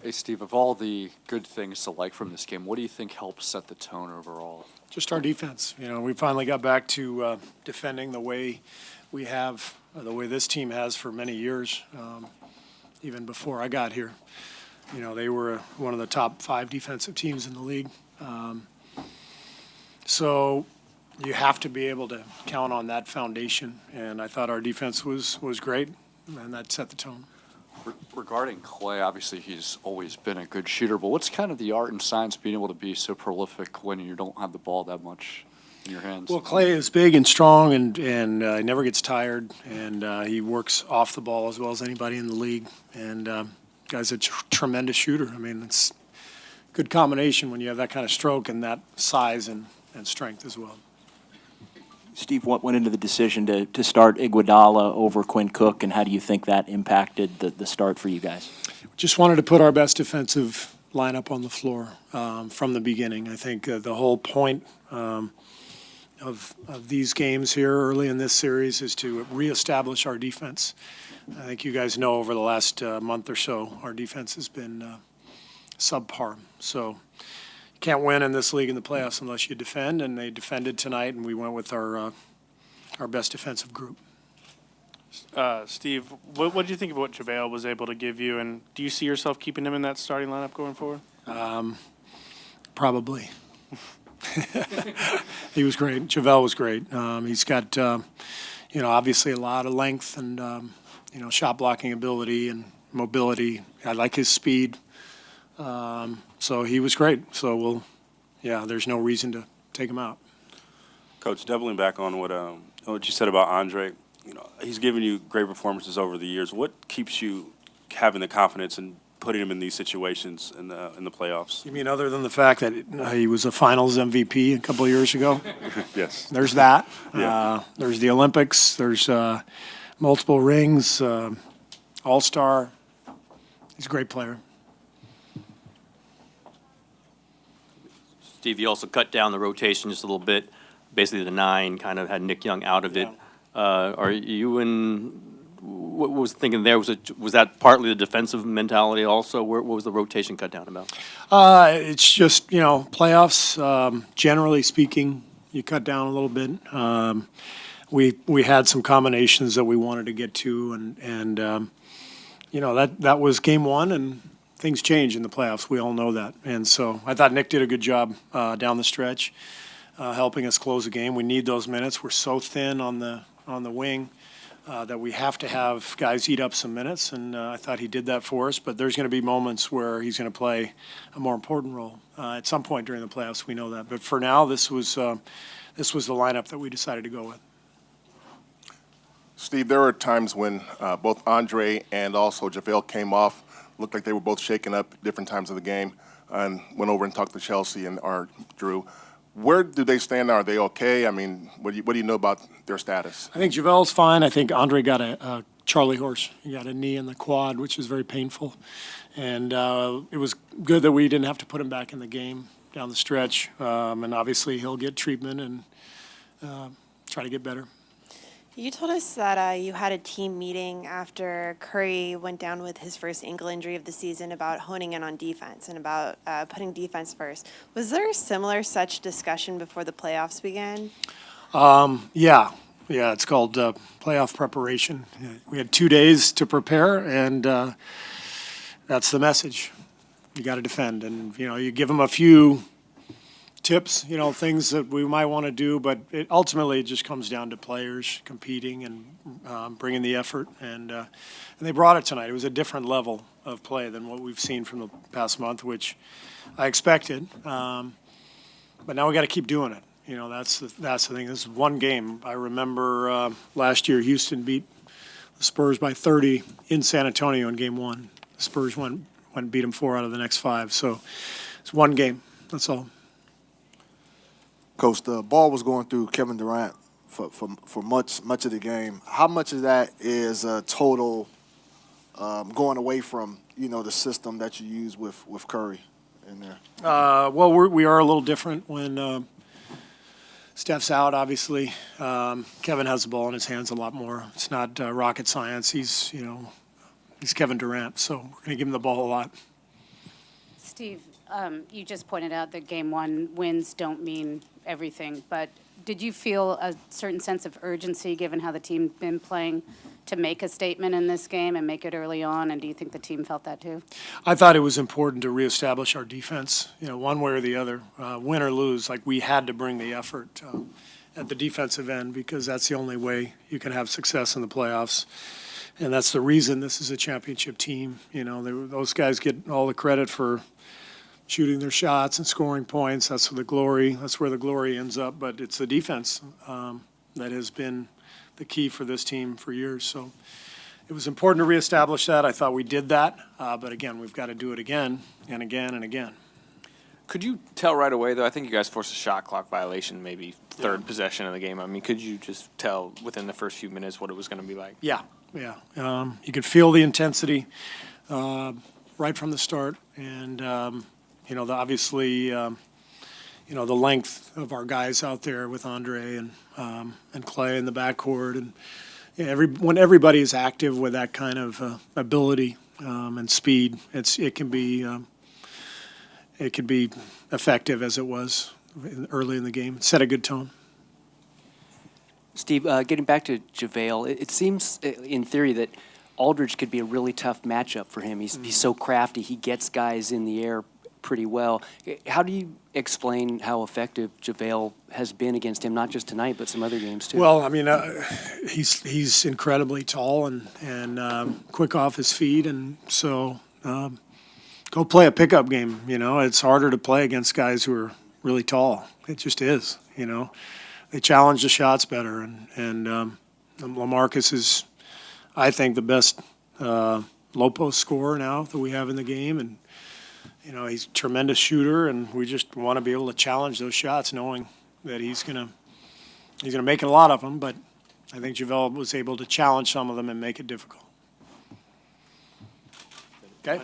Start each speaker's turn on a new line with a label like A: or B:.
A: Hey, Steve, of all the good things to like from this game, what do you think helps set the tone overall?
B: Just our defense. We finally got back to defending the way we have, the way this team has for many years, even before I got here. They were one of the top 5 defensive teams in the league. So you have to be able to count on that foundation, and I thought our defense was great, and that set the tone.
A: Regarding Klay, obviously he's always been a good shooter, but what's kind of the art and science being able to be so prolific when you don't have the ball that much in your hands?
B: Well, Klay is big and strong and never gets tired, and he works off the ball as well as anybody in the league. And guy's a tremendous shooter. I mean, it's a good combination when you have that kind of stroke and that size and strength as well.
C: Steve, what went into the decision to start Iguodala over Quinn Cook, and how do you think that impacted the start for you guys?
B: Just wanted to put our best defensive lineup on the floor from the beginning. I think the whole point of these games here early in this series is to reestablish our defense. I think you guys know over the last month or so, our defense has been subpar. So you can't win in this league in the playoffs unless you defend, and they defended tonight, and we went with our best defensive group.
D: Steve, what did you think of what JaVale was able to give you, and do you see yourself keeping him in that starting lineup going forward?
B: Probably. He was great. JaVale was great. He's got, obviously a lot of length and, shot blocking ability and mobility. I like his speed. So he was great. So there's no reason to take him out.
E: Coach, doubling back on what you said about Andre, he's given you great performances over the years. What keeps you having the confidence and putting him in these situations in the playoffs?
B: You mean other than the fact that he was a Finals MVP a couple of years ago?
E: Yes.
B: There's that.
E: Yeah.
B: There's the Olympics. There's multiple rings, All-Star. He's a great player.
F: Steve, you also cut down the rotation just a little bit. Basically, the 9 kind of had Nick Young out of it. Are you what was thinking there? Was that partly the defensive mentality also? What was the rotation cut down about?
B: It's just, playoffs, generally speaking, you cut down a little bit. We had some combinations that we wanted to get to, and that was game 1, and things change in the playoffs. We all know that. And so I thought Nick did a good job down the stretch, helping us close the game. We need those minutes. We're so thin on the wing that we have to have guys eat up some minutes, and I thought he did that for us. But there's going to be moments where he's going to play a more important role at some point during the playoffs. We know that. But for now, this was the lineup that we decided to go with.
G: Steve, there were times when both Andre and also JaVale came off. Looked like they were both shaken up at different times of the game, and went over and talked to Chelsea and Drew. Where do they stand now? Are they okay? I mean, what do you know about their status?
B: I think JaVale's fine. I think Andre got a Charlie horse. He got a knee in the quad, which is very painful. And it was good that we didn't have to put him back in the game down the stretch. And obviously he'll get treatment and try to get better.
H: You told us that you had a team meeting after Curry went down with his first ankle injury of the season about honing in on defense and about putting defense first. Was there a similar such discussion before the playoffs began?
B: Yeah, it's called playoff preparation. We had 2 days to prepare, and that's the message. You got to defend, and you give them a few tips, things that we might want to do, but ultimately it just comes down to players competing and bringing the effort, and they brought it tonight. It was a different level of play than what we've seen from the past month, which I expected, but now we got to keep doing it. That's the thing. This is one game. I remember last year Houston beat the Spurs by 30 in San Antonio in game 1. The Spurs went and beat them 4 out of the next 5, so it's one game. That's all.
I: Coach, the ball was going through Kevin Durant for much of the game. How much of that is total going away from the system that you use with Curry in there?
B: Well, we are a little different when Steph's out. Obviously, Kevin has the ball in his hands a lot more. It's not rocket science. He's Kevin Durant, so we're going to give him the ball a lot.
J: Steve, you just pointed out that Game 1 wins don't mean everything, but did you feel a certain sense of urgency, given how the team been playing, to make a statement in this game and make it early on? And do you think the team felt that too?
B: I thought it was important to reestablish our defense, one way or the other, win or lose. Like, we had to bring the effort at the defensive end, because that's the only way you can have success in the playoffs. And that's the reason this is a championship team. Those guys get all the credit for shooting their shots and scoring points. That's where the glory ends up. But it's the defense that has been the key for this team for years. So it was important to reestablish that. I thought we did that. But again, we've got to do it again and again and again.
K: Could you tell right away, though? I think you guys forced a shot clock violation, maybe third possession of the game. I mean, could you just tell within the first few minutes what it was going to be like?
B: Yeah. You could feel the intensity right from the start. And, obviously, the length of our guys out there with Andre and Klay in the backcourt. And when everybody is active with that kind of ability and speed, it can be effective, as it was early in the game. It set a good tone.
L: Steve, getting back to JaVale, it seems in theory that Aldridge could be a really tough matchup for him. He's so crafty. He gets guys in the air pretty well. How do you explain how effective JaVale has been against him, not just tonight, but some other games too?
B: Well, I mean, he's incredibly tall and quick off his feet, and so go play a pickup game. It's harder to play against guys who are really tall. It just is. They challenge the shots better, and LaMarcus is, I think, the best low post scorer now that we have in the game, and he's a tremendous shooter, and we just want to be able to challenge those shots, knowing that he's gonna make a lot of them. But I think JaVale was able to challenge some of them and make it difficult.